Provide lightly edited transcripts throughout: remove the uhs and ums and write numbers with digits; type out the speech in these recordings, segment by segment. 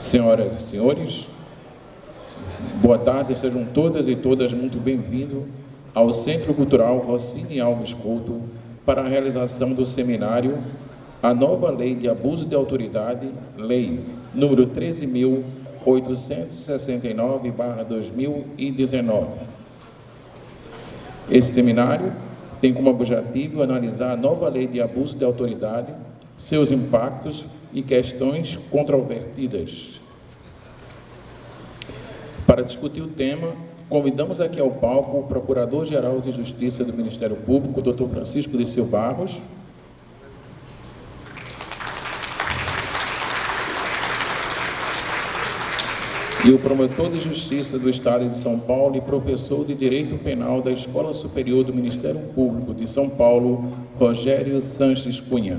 Senhoras e senhores, boa tarde, sejam todas e todas muito bem-vindos ao Centro Cultural Rossini Alves Couto para a realização do seminário A Nova Lei de Abuso de Autoridade, Lei número 13.869/2019. Esse seminário tem como objetivo analisar a nova Lei de Abuso de Autoridade, seus impactos e questões controvertidas. Para discutir o tema, convidamos aqui ao palco o Procurador-Geral de Justiça do Ministério Público, Dr. Francisco Dirceu Barros, e o Promotor de Justiça do Estado de São Paulo e professor de Direito Penal da Escola Superior do Ministério Público de São Paulo, Rogério Sanches Cunha.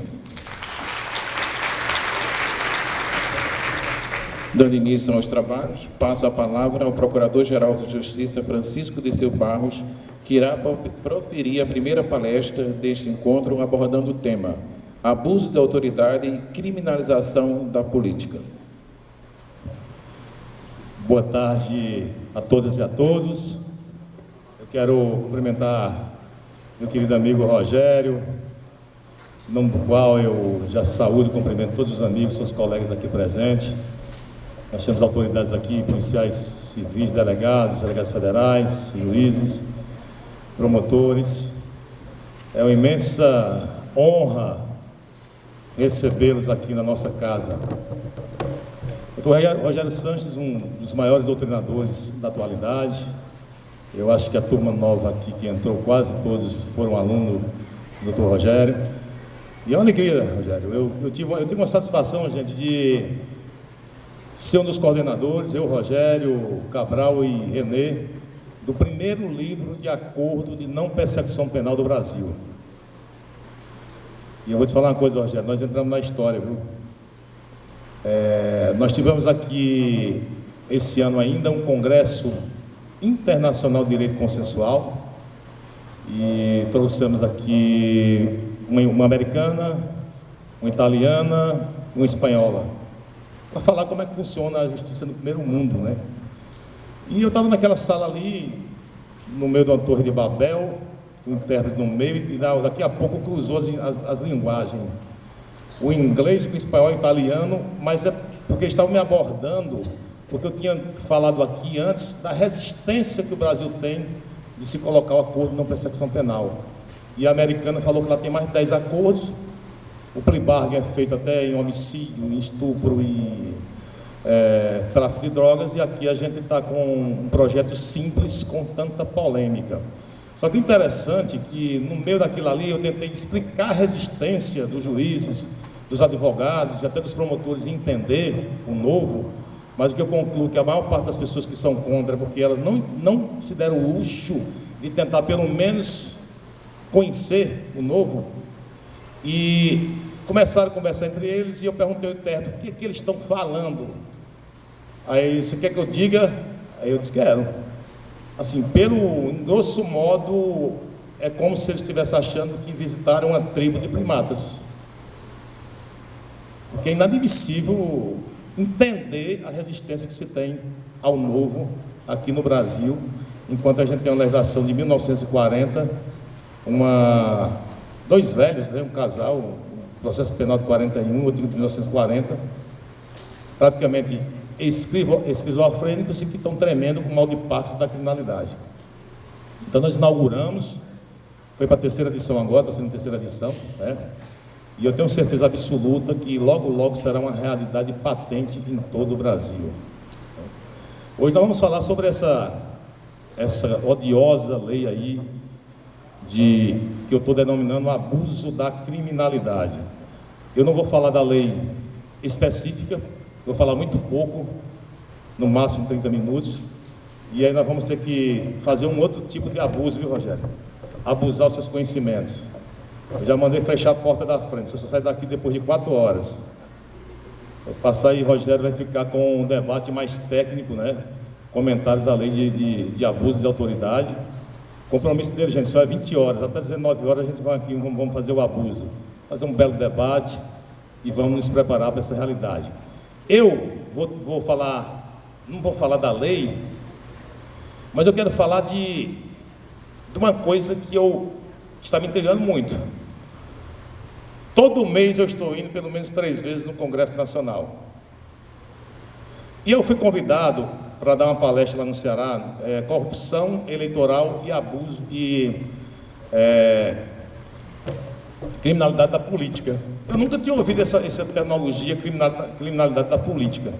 Dando início aos trabalhos, passo a palavra ao Procurador-Geral de Justiça, Francisco Dirceu Barros, que irá proferir a primeira palestra deste encontro, abordando o tema Abuso de Autoridade e Criminalização da Política. Boa tarde a todas e a todos. Eu quero cumprimentar meu querido amigo Rogério, em nome do qual eu já saúdo e cumprimento todos os amigos, seus colegas aqui presentes. Nós temos autoridades aqui, policiais civis, delegados federais, juízes, promotores. É uma imensa honra recebê-los aqui na nossa casa. O Dr. Rogério Sanches, um dos maiores doutrinadores da atualidade. Eu acho que a turma nova aqui que entrou, quase todos foram alunos do Dr. Rogério. E é uma alegria, Rogério. Eu tive uma satisfação, gente, de ser um dos coordenadores, eu, Rogério, Cabral e Renê, do primeiro livro de acordo de não persecução penal do Brasil. E eu vou te falar uma coisa, Rogério, nós entramos na história, viu? Nós tivemos aqui, esse ano ainda, um congresso internacional de direito consensual e trouxemos aqui uma americana, uma italiana e uma espanhola, para falar como é que funciona a justiça no primeiro mundo, né? E eu estava naquela sala ali, no meio de uma torre de Babel, um intérprete no meio, e daqui a pouco cruzou as linguagens, o inglês com o espanhol e o italiano, mas é porque eles estavam me abordando, porque eu tinha falado aqui antes da resistência que o Brasil tem de se colocar o acordo de não persecução penal. E a americana falou que ela tem mais de 10 acordos. O plea bargain é feito até em homicídio, em estupro e tráfico de drogas, e aqui a gente está com um projeto simples, com tanta polêmica. Só que interessante que no meio daquilo ali eu tentei explicar a resistência dos juízes, dos advogados e até dos promotores em entender o novo, mas o que eu concluo que a maior parte das pessoas que são contra é porque elas não se deram o luxo de tentar pelo menos conhecer o novo. E começaram a conversar entre eles e eu perguntei ao intérprete, o que é que eles estão falando? Aí, você quer que eu diga? Aí eu disse, quero. Assim, em grosso modo, é como se eles estivessem achando que visitaram uma tribo de primatas. Porque é inadmissível entender a resistência que se tem ao novo aqui no Brasil, enquanto a gente tem uma legislação de 1940, dois velhos, né, um casal, um processo penal de 41, outro de 1940, praticamente esquizofrênicos e que estão tremendo com o mal de Parkinson da criminalidade. Então nós inauguramos, foi para a terceira edição agora, está sendo a terceira edição, né? E eu tenho certeza absoluta que logo, logo será uma realidade patente em todo o Brasil. Hoje nós vamos falar sobre essa odiosa lei aí, que eu estou denominando abuso da criminalidade. Eu não vou falar da lei específica, vou falar muito pouco, no máximo 30 minutos, e aí nós vamos ter que fazer um outro tipo de abuso, viu, Rogério? Abusar os seus conhecimentos. Eu já mandei fechar a porta da frente, você só sai daqui depois de 4 horas. Eu passar aí, Rogério vai ficar com um debate mais técnico, né? Comentários à lei de abuso de autoridade. O compromisso dele, gente, só é 20 horas, até 19 horas a gente vai aqui, vamos fazer o abuso, fazer um belo debate e vamos nos preparar para essa realidade. Eu vou falar, não vou falar da lei, mas eu quero falar de uma coisa que está me intrigando muito. Todo mês eu estou indo pelo menos 3 vezes no Congresso Nacional. E eu fui convidado para dar uma palestra lá no Ceará, corrupção eleitoral e abuso e criminalidade da política. Eu nunca tinha ouvido essa terminologia, criminalidade da política.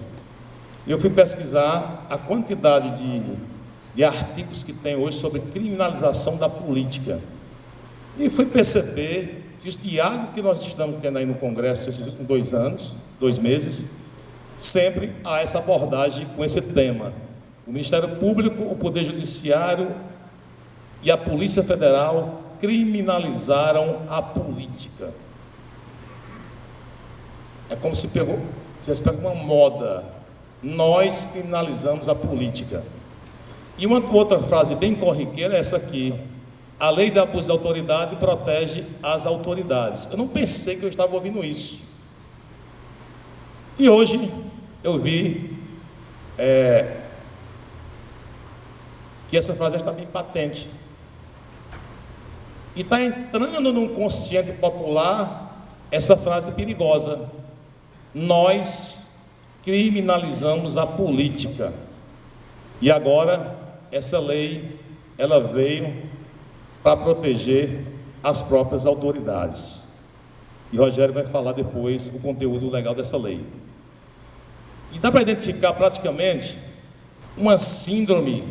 Eu fui pesquisar a quantidade de artigos que tem hoje sobre criminalização da política. E fui perceber que os diálogos que nós estamos tendo aí no Congresso esses últimos 2 anos, 2 meses, sempre há essa abordagem com esse tema. O Ministério Público, o Poder Judiciário e a Polícia Federal criminalizaram a política. É como se vocês pegam uma moda. Nós criminalizamos a política. E uma outra frase bem corriqueira é essa aqui: a lei de abuso de autoridade protege as autoridades. Eu não pensei que eu estava ouvindo isso. E hoje eu vi que essa frase está bem patente. E está entrando no consciente popular essa frase perigosa: nós criminalizamos a política. E agora essa lei, ela veio para proteger as próprias autoridades. E Rogério vai falar depois o conteúdo legal dessa lei. E dá para identificar praticamente uma síndrome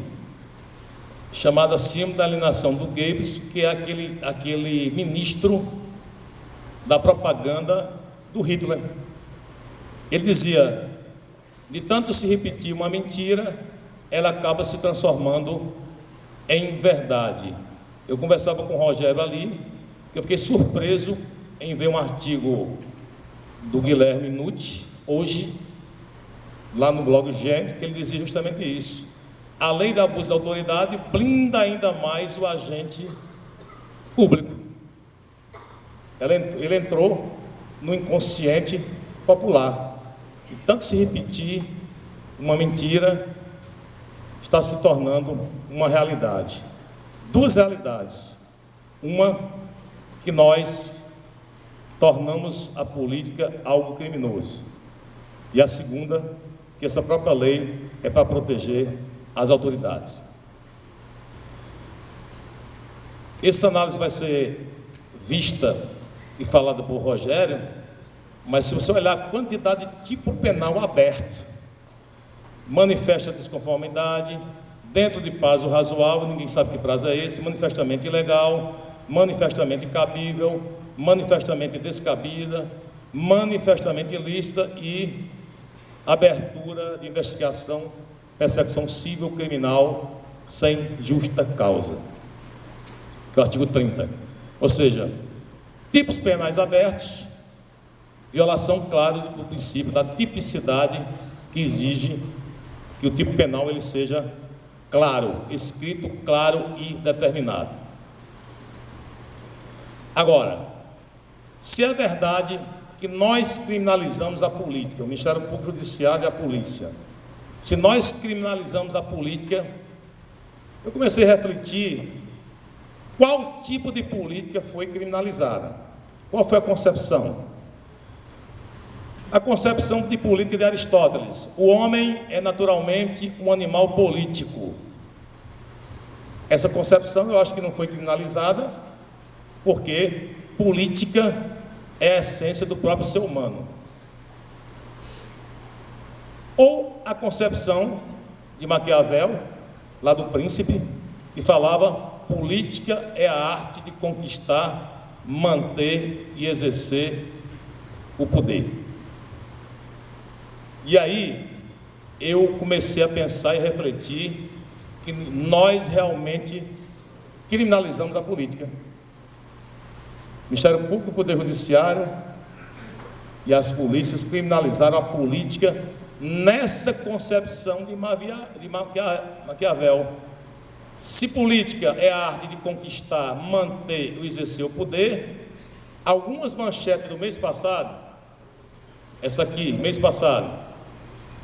chamada síndrome da alienação do Goebbels, que é aquele ministro da propaganda do Hitler. Ele dizia: de tanto se repetir uma mentira, ela acaba se transformando em verdade. Eu conversava com o Rogério ali, que eu fiquei surpreso em ver um artigo do Guilherme Nucci, hoje, lá no blog Gente, que ele dizia justamente isso: a lei de abuso de autoridade blinda ainda mais o agente público. Ele entrou no inconsciente popular. E tanto se repetir uma mentira, está se tornando uma realidade. 2 realidades. Uma, que nós tornamos a política algo criminoso. E a segunda, que essa própria lei é para proteger as autoridades. Essa análise vai ser vista e falada por Rogério, mas se você olhar a quantidade de tipo penal aberto: manifesta desconformidade, dentro de prazo razoável, ninguém sabe que prazo é esse, manifestamente ilegal, manifestamente cabível, manifestamente descabida, manifestamente ilícita e abertura de investigação, persecução civil criminal sem justa causa, que é o artigo 30. Ou seja, tipos penais abertos, violação clara do princípio da tipicidade, que exige que o tipo penal ele seja claro, escrito, claro e determinado. Agora, se é verdade que nós criminalizamos a política, o Ministério Público Judiciário e a polícia, se nós criminalizamos a política, eu comecei a refletir qual tipo de política foi criminalizada, qual foi a concepção. A concepção de política de Aristóteles: o homem é naturalmente um animal político. Essa concepção eu acho que não foi criminalizada, porque política é a essência do próprio ser humano. Ou a concepção de Maquiavel, lá do Príncipe, que falava: política é a arte de conquistar, manter e exercer o poder. E aí eu comecei a pensar e refletir que nós realmente criminalizamos a política. Ministério Público, o Poder Judiciário e as polícias criminalizaram a política nessa concepção de Maquiavel. Se política é a arte de conquistar, manter ou exercer o poder, algumas manchetes do mês passado, essa aqui, mês passado,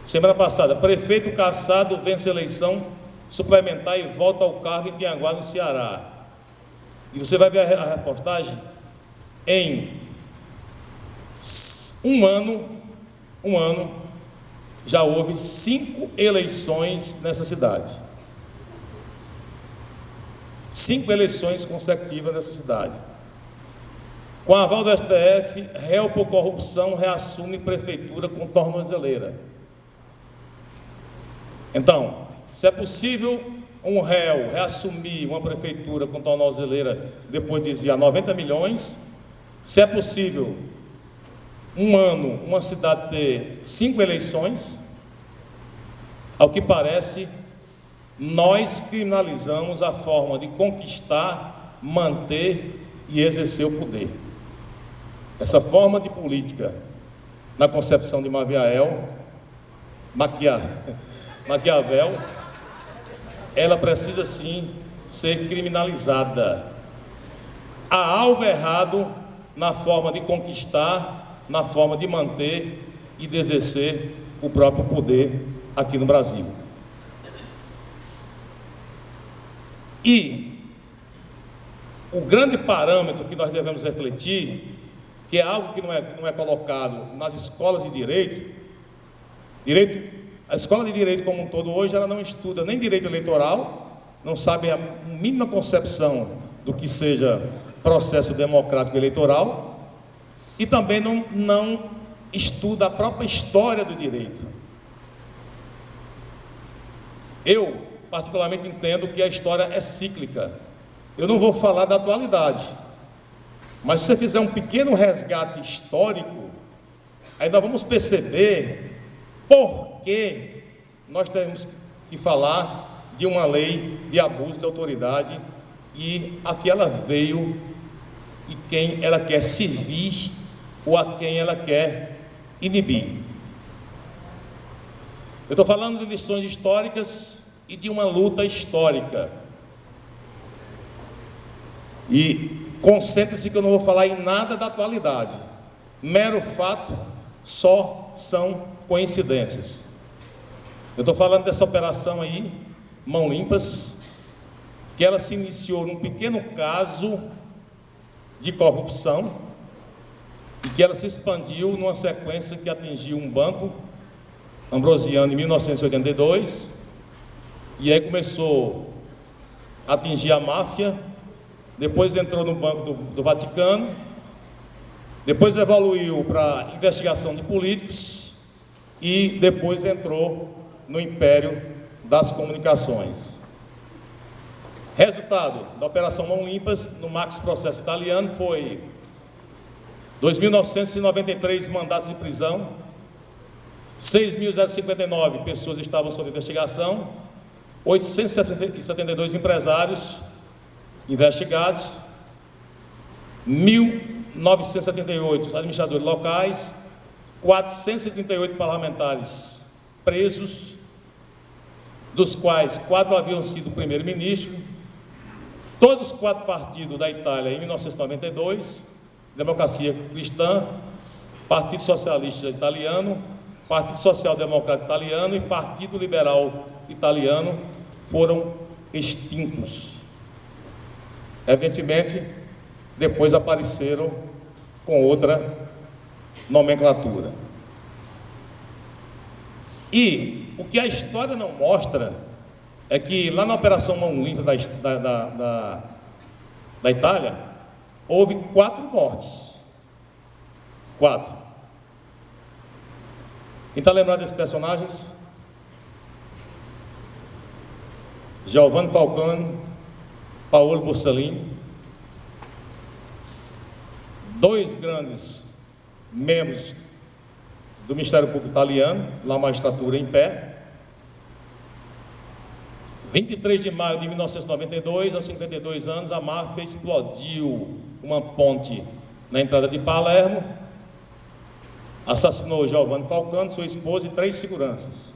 Semana passada, prefeito cassado vence eleição suplementar e volta ao cargo em Tianguá, no Ceará. E você vai ver a reportagem. Em um ano, já houve 5 eleições nessa cidade. 5 eleições consecutivas nessa cidade. Com a aval do STF, réu por corrupção reassume prefeitura com tornozeleira. Então, se é possível um réu reassumir uma prefeitura com tornozeleira depois de desviar 90 milhões, se é possível um ano uma cidade ter 5 eleições, ao que parece, nós criminalizamos a forma de conquistar, manter e exercer o poder. Essa forma de política, na concepção de Maquiavel, ela precisa sim ser criminalizada. Há algo errado na forma de conquistar, na forma de manter e de exercer o próprio poder aqui no Brasil. E o grande parâmetro que nós devemos refletir, que é algo que não é colocado nas escolas de direito, a escola de direito como um todo hoje, ela não estuda nem direito eleitoral, não sabe a mínima concepção do que seja processo democrático eleitoral, e também não estuda a própria história do direito. Eu, particularmente, entendo que a história é cíclica. Eu não vou falar da atualidade, mas se você fizer um pequeno resgate histórico, aí nós vamos perceber por que nós temos que falar de uma lei de abuso de autoridade e a que ela veio e quem ela quer servir ou a quem ela quer inibir. Eu estou falando de lições históricas e de uma luta histórica. E concentre-se que eu não vou falar em nada da atualidade. Mero fato, só são coincidências. Eu estou falando dessa operação aí, Mãos Limpas, que ela se iniciou num pequeno caso de corrupção e que ela se expandiu numa sequência que atingiu um banco ambrosiano em 1982, e aí começou a atingir a máfia, depois entrou no Banco do Vaticano, depois evoluiu para investigação de políticos e depois entrou no Império das Comunicações. Resultado da Operação Mãos Limpas no Max Processo italiano foi 2.993 mandatos de prisão, 6.059 pessoas estavam sob investigação, 872 empresários investigados, 1.978 administradores locais, 438 parlamentares presos, dos quais 4 haviam sido primeiro-ministro, todos os 4 partidos da Itália em 1992, Democracia Cristã, Partido Socialista Italiano, Partido Social Democrata Italiano e Partido Liberal Italiano, foram extintos. Evidentemente, depois apareceram com outra nomenclatura. E o que a história não mostra é que lá na Operação Mãos Limpas da Itália, houve 4 mortes. 4. Quem está lembrado desses personagens? Giovanni Falcone, Paolo Borsellino, 2 grandes membros do Ministério Público italiano, na magistratura em pé. 23 de maio de 1992, aos 52 anos, a máfia explodiu uma ponte na entrada de Palermo, assassinou Giovanni Falcone, sua esposa e 3 seguranças.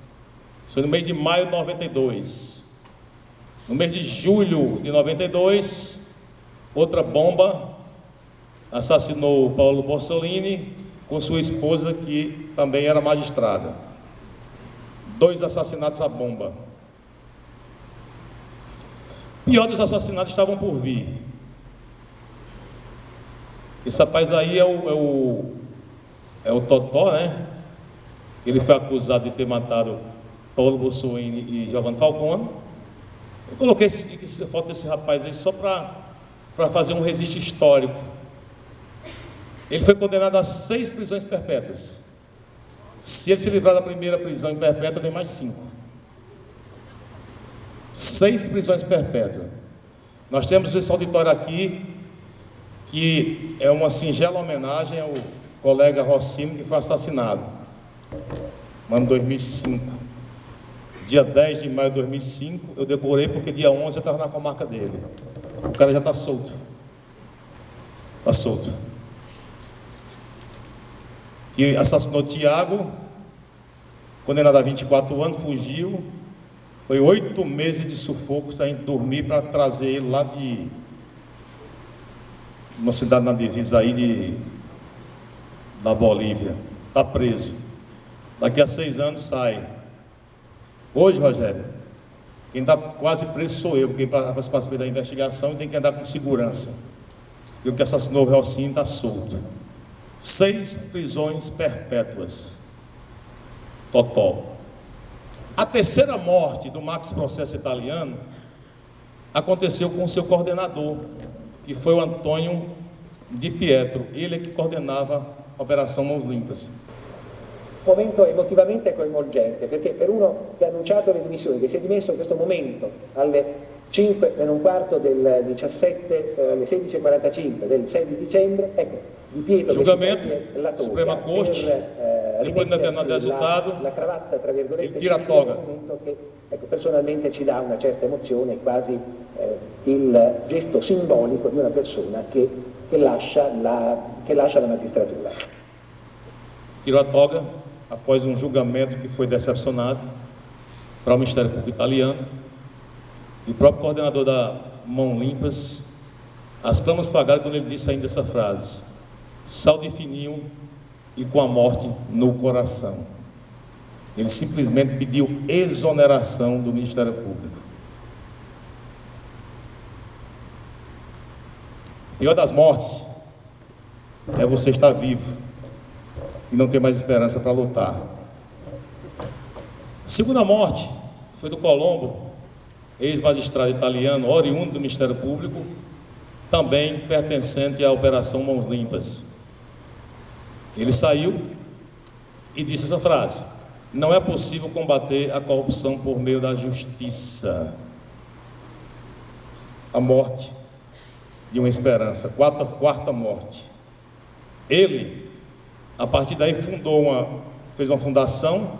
Isso foi no mês de maio de 92. No mês de julho de 92, outra bomba assassinou Paolo Borsellino com sua esposa, que também era magistrada. 2 assassinatos à bomba. Pior dos assassinatos estavam por vir. Esse rapaz aí é o Totó, né? Ele foi acusado de ter matado Paulo Bolsonaro e Giovanni Falcone. Eu coloquei essa foto desse rapaz aí só para fazer um registro histórico. Ele foi condenado a 6 prisões perpétuas. Se ele se livrar da primeira prisão em perpétua, tem mais 5. 6 prisões perpétuas. Nós temos esse auditório aqui, que é uma singela homenagem ao colega Rossini, que foi assassinado no ano 2005. Dia 10 de maio de 2005, eu decorei porque dia 11 eu estava na comarca dele. O cara já está solto. Está solto. Que assassinou Tiago, condenado a 24 anos, fugiu. Foi 8 meses de sufoco sem dormir para trazer ele lá de uma cidade na divisa aí da Bolívia. Está preso. Daqui a 6 anos sai. Hoje, Rogério, quem está quase preso sou eu, porque participei da investigação e tem que andar com segurança. E o que assassinou o Rossini está solto. 6 prisões perpétuas. Totó. A terceira morte do maxi processo italiano aconteceu com o seu coordenador, que foi o Antônio Di Pietro. Ele é que coordenava a Operação Mãos Limpas. Momento emotivamente coinvolgente, perché per uno che ha annunciato le dimissioni, che si è dimesso in questo momento alle 5 meno un quarto del 17, alle 16:45 del 6 di dicembre, ecco, Di Pietro julgamento, che si la Suprema Corte, depois de determinado resultado, la cravatta, tra virgolette, tira a toga. Un momento che, ecco, personalmente ci dà una certa emozione, quasi il gesto simbolico di una persona che lascia la magistratura. Tirou a toga após um julgamento que foi decepcionado para o Ministério Público italiano. E o próprio coordenador da Mãos Limpas, as clamas flagraram quando ele disse ainda essa frase: sal de fininho e com a morte no coração. Ele simplesmente pediu exoneração do Ministério Público. O pior das mortes é você estar vivo e não ter mais esperança para lutar. A segunda morte foi do Colombo, ex-magistrado italiano, oriundo do Ministério Público, também pertencente à Operação Mãos Limpas. Ele saiu e disse essa frase: não é possível combater a corrupção por meio da justiça. A morte de uma esperança, quarta morte. Ele, a partir daí, fez uma fundação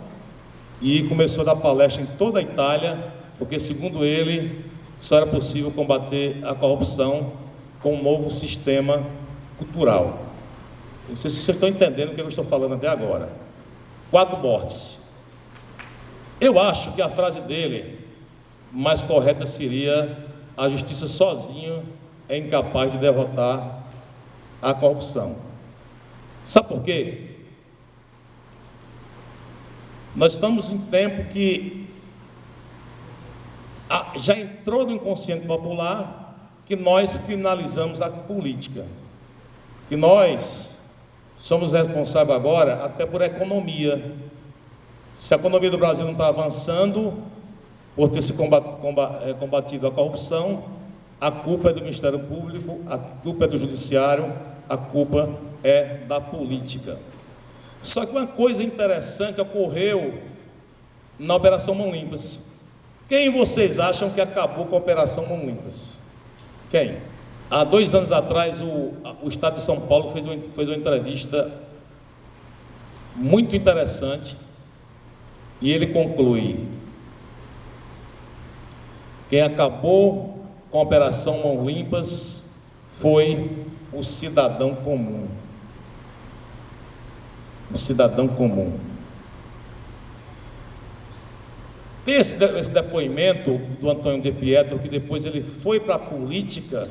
e começou a dar palestra em toda a Itália, porque, segundo ele, só era possível combater a corrupção com um novo sistema cultural. Não sei se vocês estão entendendo o que eu estou falando até agora. 4 mortes. Eu acho que a frase dele mais correta seria: a justiça sozinha é incapaz de derrotar a corrupção. Sabe por quê? Nós estamos em tempo que já entrou no inconsciente popular que nós criminalizamos a política, que nós somos responsáveis agora até por economia. Se a economia do Brasil não está avançando por ter se combatido a corrupção, a culpa é do Ministério Público, a culpa é do Judiciário, a culpa é da política. Só que uma coisa interessante ocorreu na Operação Mãos Limpas. Quem vocês acham que acabou com a Operação Mãos Limpas? Quem? Há 2 anos atrás, o Estado de São Paulo fez uma entrevista muito interessante e ele conclui: quem acabou com a Operação Mãos Limpas foi o cidadão comum. O cidadão comum. Tem esse depoimento do Antônio Di Pietro, que depois ele foi para a política.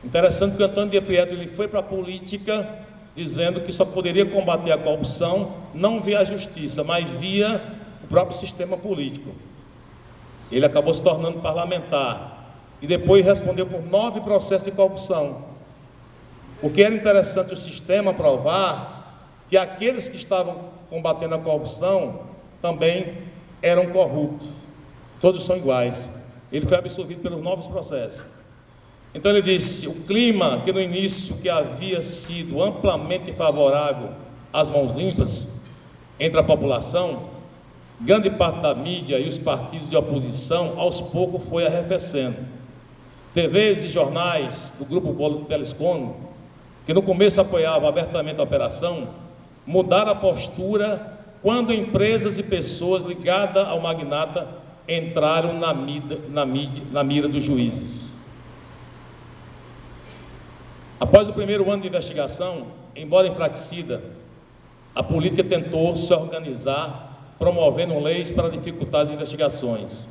Interessante que o Antônio Di Pietro ele foi para a política dizendo que só poderia combater a corrupção não via a justiça, mas via o próprio sistema político. Ele acabou se tornando parlamentar e depois respondeu por 9 processos de corrupção. Porque era interessante o sistema provar que aqueles que estavam combatendo a corrupção também eram corruptos. Todos são iguais. Ele foi absolvido pelos 9 processos. Então ele disse: o clima que no início que havia sido amplamente favorável às mãos limpas entre a população, grande parte da mídia e os partidos de oposição, aos poucos foi arrefecendo. TVs e jornais do grupo Berlusconi, que no começo apoiavam abertamente a operação, mudaram a postura quando empresas e pessoas ligadas ao magnata entraram na mira dos juízes. Após o primeiro ano de investigação, embora enfraquecida, a política tentou se organizar, promovendo leis para dificultar as investigações,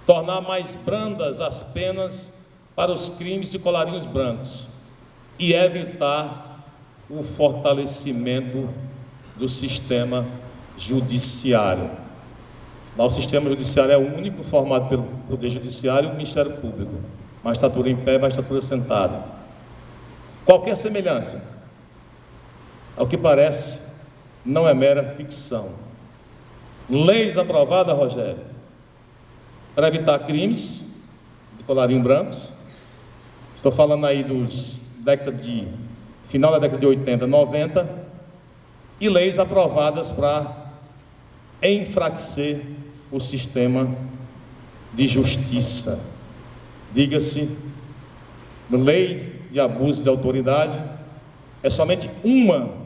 tornar mais brandas as penas para os crimes de colarinhos brancos e evitar o fortalecimento do sistema judiciário. Lá o sistema judiciário é o único, formado pelo Poder Judiciário e o Ministério Público, magistratura em pé, magistratura sentada. Qualquer semelhança, ao que parece, não é mera ficção. Leis aprovadas, Rogério, para evitar crimes de colarinho brancos. Estou falando aí final da década de 80, 90, e leis aprovadas para enfraquecer o sistema de justiça. Diga-se, lei de abuso de autoridade é somente uma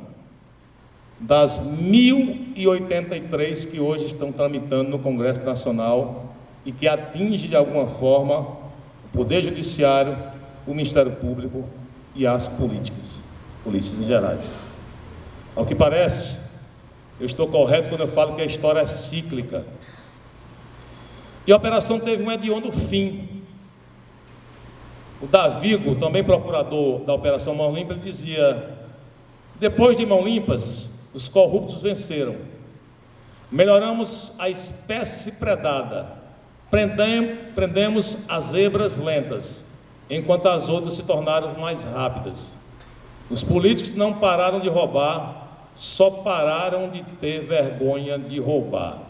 das 1083 que hoje estão tramitando no Congresso Nacional e que atinge de alguma forma o Poder Judiciário, o Ministério Público e as polícias em gerais. Ao que parece, eu estou correto quando eu falo que a história é cíclica. E a operação teve um hediondo fim. O Davigo, também procurador da Operação Mãos Limpas, dizia: depois de mãos limpas, os corruptos venceram. Melhoramos a espécie predada. Prendemos as zebras lentas, enquanto as outras se tornaram mais rápidas. Os políticos não pararam de roubar, só pararam de ter vergonha de roubar.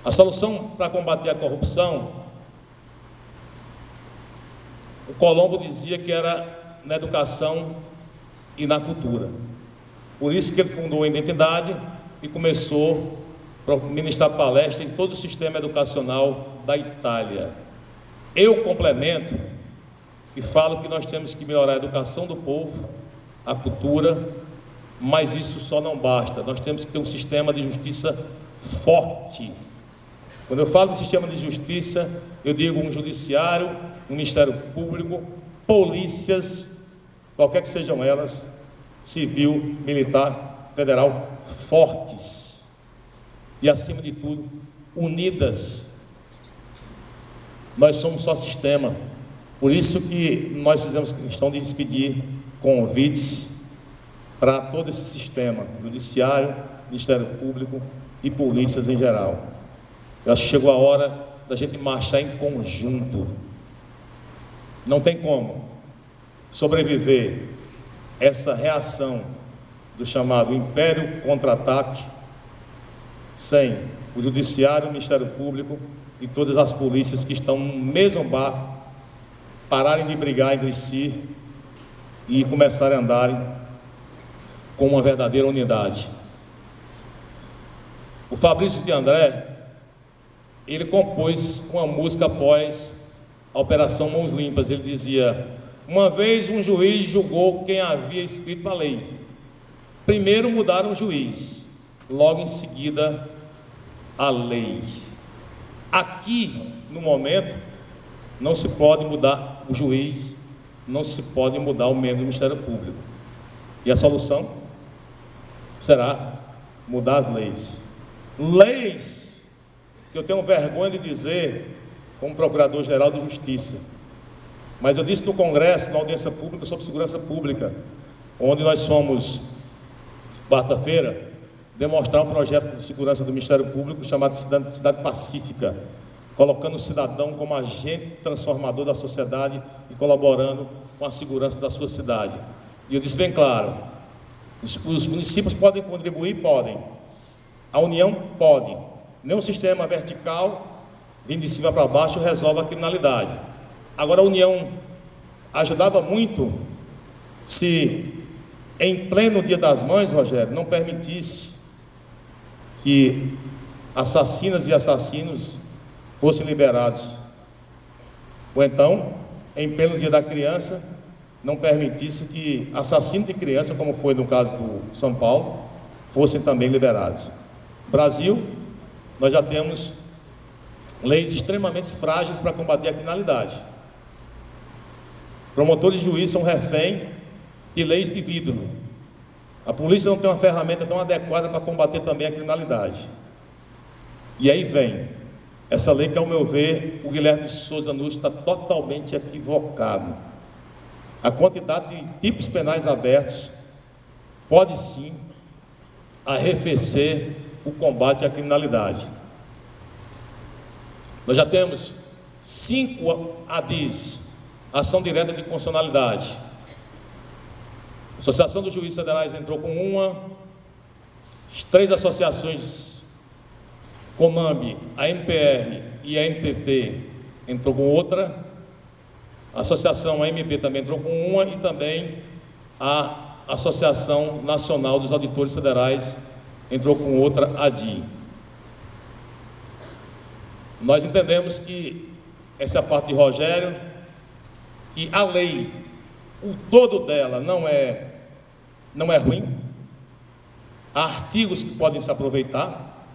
A solução para combater a corrupção, o Colombo dizia que era na educação e na cultura. Por isso que ele fundou a Identidade e começou a ministrar palestra em todo o sistema educacional da Itália. Eu complemento e falo que nós temos que melhorar a educação do povo, a cultura, mas isso só não basta. Nós temos que ter um sistema de justiça forte. Quando eu falo de sistema de justiça, eu digo um judiciário, um Ministério Público, polícias, qualquer que sejam elas, civil, militar, federal, fortes e, acima de tudo, unidas. Nós somos só sistema. Por isso que nós fizemos questão de expedir convites para todo esse sistema, judiciário, Ministério Público e polícias em geral. Eu acho que chegou a hora da gente marchar em conjunto. Não tem como sobreviver essa reação do chamado Império Contra-Ataque sem o Judiciário, o Ministério Público e todas as polícias que estão no mesmo barco pararem de brigar entre si e começarem a andarem com uma verdadeira unidade. O Fabrício de André, ele compôs uma música após a Operação Mãos Limpas. Ele dizia: uma vez um juiz julgou quem havia escrito a lei. Primeiro mudaram o juiz, logo em seguida a lei. Aqui, no momento, não se pode mudar o juiz, não se pode mudar o membro do Ministério Público. E a solução será mudar as leis. Leis que eu tenho vergonha de dizer como Procurador-Geral de Justiça. Mas eu disse no Congresso, na audiência pública sobre segurança pública, onde nós fomos quarta-feira, demonstrar um projeto de segurança do Ministério Público chamado Cidade Pacífica, colocando o cidadão como agente transformador da sociedade e colaborando com a segurança da sua cidade. E eu disse bem claro, os municípios podem contribuir? Podem. A União pode. Nenhum sistema vertical, vindo de cima para baixo, resolve a criminalidade. Agora, a União ajudava muito se, em pleno Dia das Mães, Rogério, não permitisse que assassinas e assassinos fossem liberados. Ou então, em pleno Dia da Criança, não permitisse que assassinos de criança, como foi no caso do São Paulo, fossem também liberados. Brasil, nós já temos leis extremamente frágeis para combater a criminalidade. Promotores e juízes são refém de leis de vidro. A polícia não tem uma ferramenta tão adequada para combater também a criminalidade. E aí vem essa lei que, ao meu ver, o Guilherme de Souza Nunes está totalmente equivocado. A quantidade de tipos penais abertos pode sim arrefecer o combate à criminalidade. Nós já temos 5 ADIs, ação direta de constitucionalidade. A Associação dos Juízes Federais entrou com uma, as 3 associações, CONAMB, a NPR e a NPT, entrou com outra, a Associação AMB também entrou com uma e também a Associação Nacional dos Auditores Federais entrou com outra ADI. Nós entendemos que essa é a parte de Rogério, que a lei, o todo dela não é ruim. Há artigos que podem se aproveitar,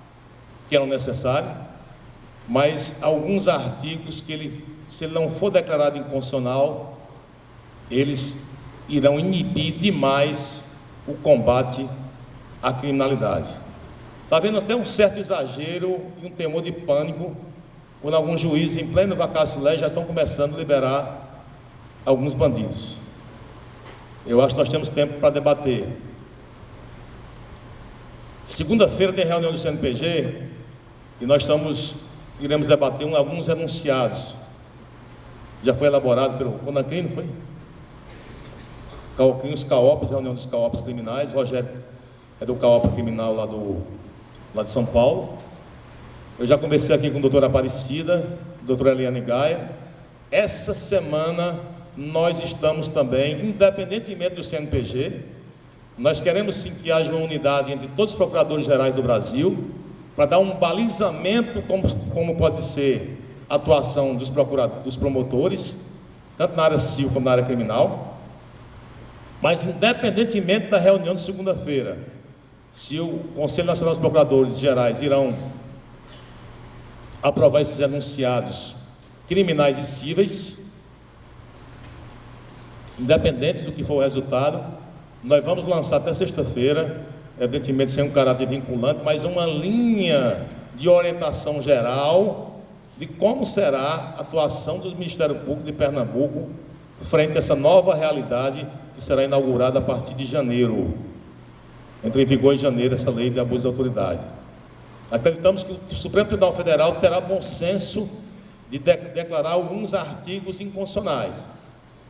que eram necessários, mas alguns artigos que se ele não for declarado inconstitucional, eles irão inibir demais o combate à criminalidade. Está havendo até um certo exagero e um temor de pânico quando alguns juízes, em pleno vacácio legis, já estão começando a liberar alguns bandidos. Eu acho que nós temos tempo para debater. Segunda-feira tem reunião do CNPG e nós iremos debater alguns enunciados. Já foi elaborado pelo Conacrim, não foi? Os CAOPs, reunião dos CAOPs criminais. Rogério é do CAOP criminal lá de São Paulo. Eu já conversei aqui com a doutora Aparecida, doutora Eliane Gaia. Essa semana nós estamos também, independentemente do CNPG, nós queremos sim que haja uma unidade entre todos os procuradores gerais do Brasil, para dar um balizamento como pode ser a atuação dos promotores, tanto na área civil como na área criminal. Mas independentemente da reunião de segunda-feira, se o Conselho Nacional dos Procuradores Gerais irão aprovar esses enunciados criminais e cíveis, independente do que for o resultado, nós vamos lançar até sexta-feira, evidentemente sem um caráter vinculante, mas uma linha de orientação geral de como será a atuação do Ministério Público de Pernambuco frente a essa nova realidade que será inaugurada a partir de janeiro. Entra em vigor em janeiro essa lei de abuso de autoridade. Acreditamos que o Supremo Tribunal Federal terá bom senso de declarar alguns artigos inconstitucionais.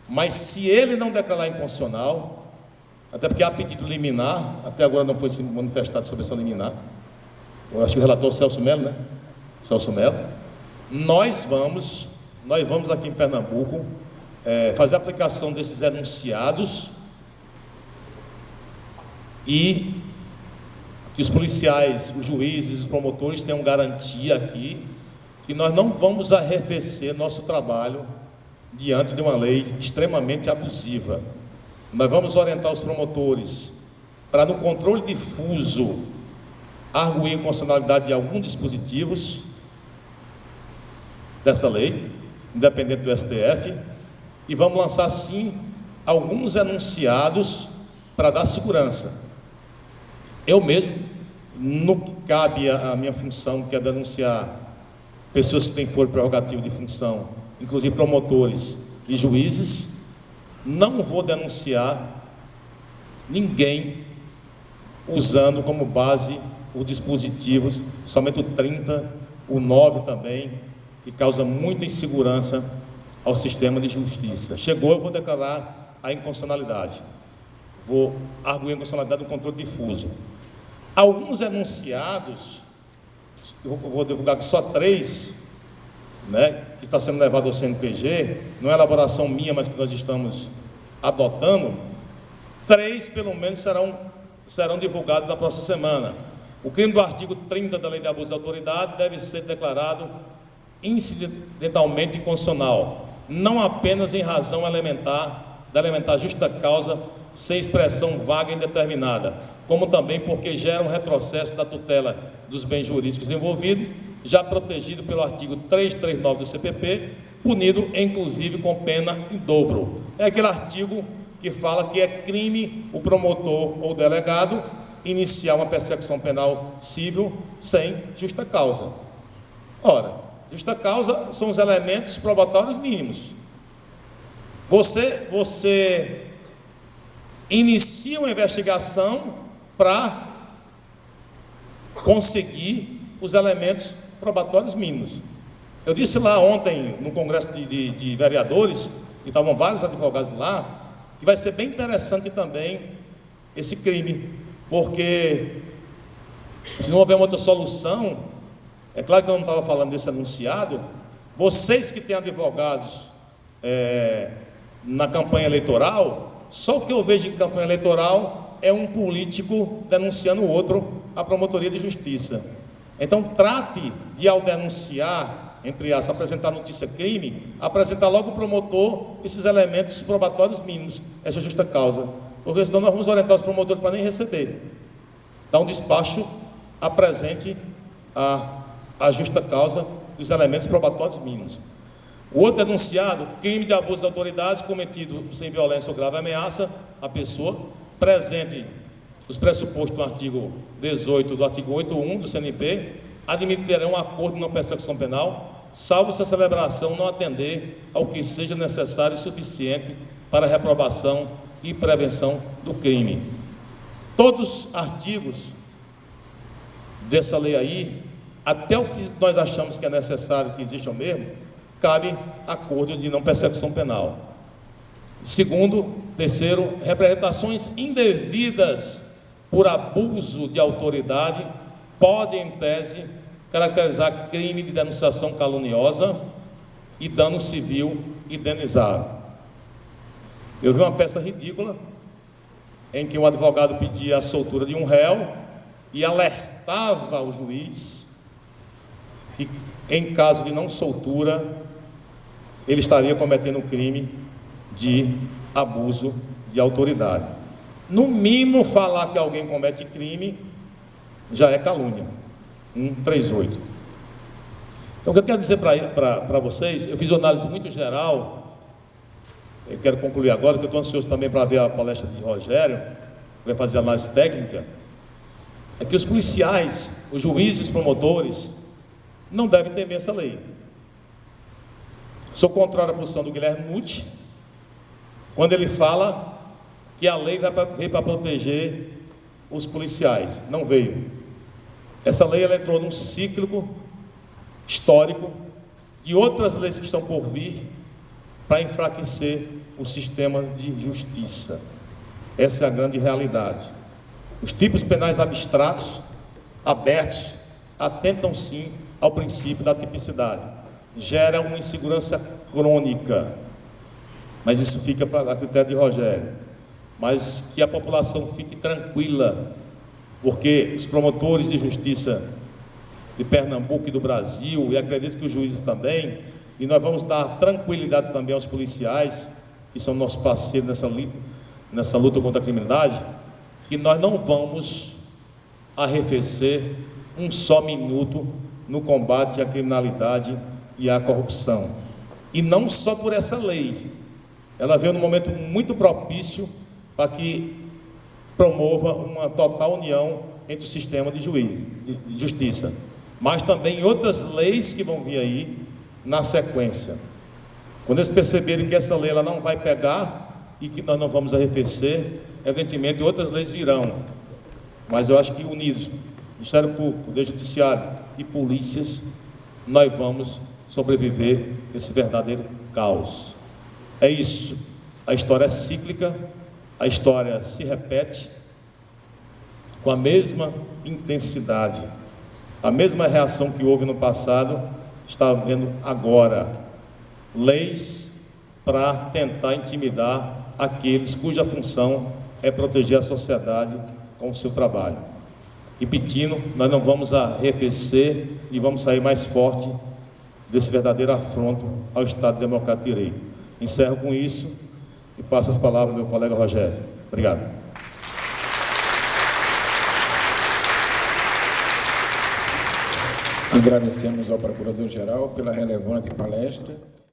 Mas se ele não declarar inconstitucional, até porque há pedido liminar, até agora não foi se manifestado sobre essa liminar, eu acho que o relator Celso Melo, né? Celso Melo. Nós vamos aqui em Pernambuco fazer a aplicação desses enunciados e que os policiais, os juízes, os promotores tenham garantia aqui que nós não vamos arrefecer nosso trabalho diante de uma lei extremamente abusiva. Nós vamos orientar os promotores para, no controle difuso, arguir a inconstitucionalidade de alguns dispositivos dessa lei, independente do STF, e vamos lançar, sim, alguns enunciados para dar segurança. Eu mesmo, no que cabe a minha função, que é denunciar pessoas que têm foro prerrogativo de função, inclusive promotores e juízes, não vou denunciar ninguém usando como base os dispositivos, somente o 30, o 9 também, que causa muita insegurança ao sistema de justiça. Chegou, eu vou declarar a inconstitucionalidade. Vou arguir a inconstitucionalidade do controle difuso. Alguns enunciados, eu vou divulgar aqui só 3, né, que está sendo levado ao CNPG, não é elaboração minha, mas que nós estamos adotando. 3, pelo menos, serão divulgados na próxima semana. O crime do artigo 30 da Lei de Abuso de Autoridade deve ser declarado incidentalmente inconstitucional, não apenas em razão da elementar justa causa sem expressão vaga e indeterminada, como também porque gera um retrocesso da tutela dos bens jurídicos envolvidos, já protegido pelo artigo 339 do CPP, punido inclusive com pena em dobro. É aquele artigo que fala que é crime o promotor ou delegado iniciar uma persecução penal civil sem justa causa. Ora, justa causa são os elementos probatórios mínimos. Você inicia uma investigação para conseguir os elementos probatórios mínimos. Eu disse lá ontem, no Congresso de Vereadores, e estavam vários advogados lá, que vai ser bem interessante também esse crime, porque se não houver outra solução, é claro que eu não estava falando desse anunciado, vocês que têm advogados na campanha eleitoral, só o que eu vejo em campanha eleitoral é um político denunciando o outro à promotoria de justiça. Então trate de, ao denunciar, entre aspas, apresentar notícia crime, apresentar logo o promotor esses elementos probatórios mínimos, essa justa causa, porque senão nós vamos orientar os promotores para nem receber. Dá um despacho, apresente a justa causa dos elementos probatórios mínimos. O outro denunciado, crime de abuso de autoridade cometido sem violência ou grave ameaça à pessoa, presente os pressupostos do artigo 18 do artigo 8.1 do CNP, admitirão acordo de não persecução penal, salvo se a celebração não atender ao que seja necessário e suficiente para a reprovação e prevenção do crime. Todos os artigos dessa lei aí, até o que nós achamos que é necessário que exista mesmo, cabe acordo de não persecução penal. Segundo, terceiro, representações indevidas por abuso de autoridade podem, em tese, caracterizar crime de denunciação caluniosa e dano civil indenizável. Eu vi uma peça ridícula em que um advogado pedia a soltura de um réu e alertava o juiz que, em caso de não soltura, ele estaria cometendo um crime de abuso de autoridade. No mínimo, falar que alguém comete crime já é calúnia. 138. Então, o que eu quero dizer para vocês, eu fiz uma análise muito geral, eu quero concluir agora, que eu estou ansioso também para ver a palestra de Rogério, que vai fazer a análise técnica, é que os policiais, os juízes, os promotores, não devem temer essa lei. Sou contrário à posição do Guilherme Nutti, quando ele fala que a lei veio para proteger os policiais. Não veio. Essa lei ela entrou num ciclo histórico de outras leis que estão por vir para enfraquecer o sistema de justiça. Essa é a grande realidade. Os tipos penais abstratos, abertos, atentam sim ao princípio da tipicidade. Gera uma insegurança crônica, mas isso fica a critério de Rogério. Mas que a população fique tranquila, porque os promotores de justiça de Pernambuco e do Brasil, e acredito que os juízes também, e nós vamos dar tranquilidade também aos policiais, que são nossos parceiros nessa luta contra a criminalidade, que nós não vamos arrefecer um só minuto no combate à criminalidade e à corrupção. E não só por essa lei, ela veio num momento muito propício para que promova uma total união entre o sistema de justiça, mas também outras leis que vão vir aí na sequência. Quando eles perceberem que essa lei ela não vai pegar e que nós não vamos arrefecer, evidentemente outras leis virão. Mas eu acho que unidos, Ministério Público, Poder Judiciário e polícias, nós vamos sobreviver a esse verdadeiro caos. É isso. A história é cíclica, a história se repete com a mesma intensidade. A mesma reação que houve no passado, está havendo agora. Leis para tentar intimidar aqueles cuja função é proteger a sociedade com o seu trabalho. Repetindo, nós não vamos arrefecer e vamos sair mais forte desse verdadeiro afronto ao Estado Democrático de Direito. Encerro com isso e passo as palavras ao meu colega Rogério. Obrigado. Agradecemos ao Procurador-Geral pela relevante palestra.